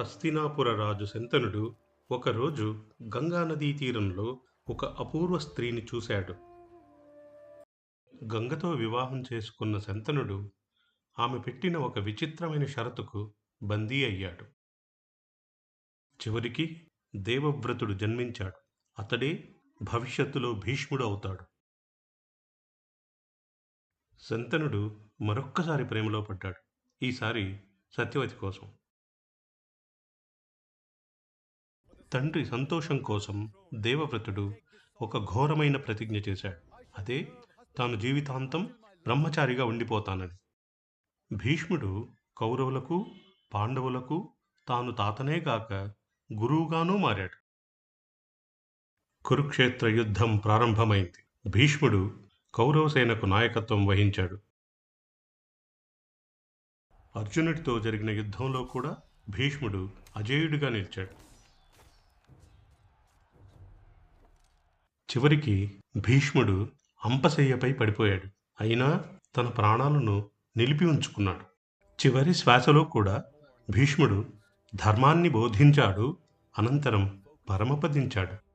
హస్తినాపుర రాజు శంతనుడు ఒకరోజు గంగా నదీ తీరంలో ఒక అపూర్వ స్త్రీని చూశాడు. గంగతో వివాహం చేసుకున్న శంతనుడు ఆమె పెట్టిన ఒక విచిత్రమైన షరతుకు బందీ అయ్యాడు. చివరికి దేవవ్రతుడు జన్మించాడు. అతడే భవిష్యత్తులో భీష్ముడు అవుతాడు. శంతనుడు మరొక్కసారి ప్రేమలో పడ్డాడు. ఈసారి సత్యవతి కోసం. తండ్రి సంతోషం కోసం దేవవ్రతుడు ఒక ఘోరమైన ప్రతిజ్ఞ చేశాడు. అదే తాను జీవితాంతం బ్రహ్మచారిగా ఉండిపోతానని. భీష్ముడు కౌరవులకు, పాండవులకు తాను తాతనే కాక గురువుగానూ మారాడు. కురుక్షేత్ర యుద్ధం ప్రారంభమైంది. భీష్ముడు కౌరవసేనకు నాయకత్వం వహించాడు. అర్జునుడితో జరిగిన యుద్ధంలో కూడా భీష్ముడు అజేయుడిగా నిలిచాడు. చివరికి భీష్ముడు అంపశయ్యపై పడిపోయాడు. అయినా తన ప్రాణాలను నిలిపి ఉంచుకున్నాడు. చివరి శ్వాసలో కూడా భీష్ముడు ధర్మాన్ని బోధించాడు. అనంతరం పరమపదించాడు.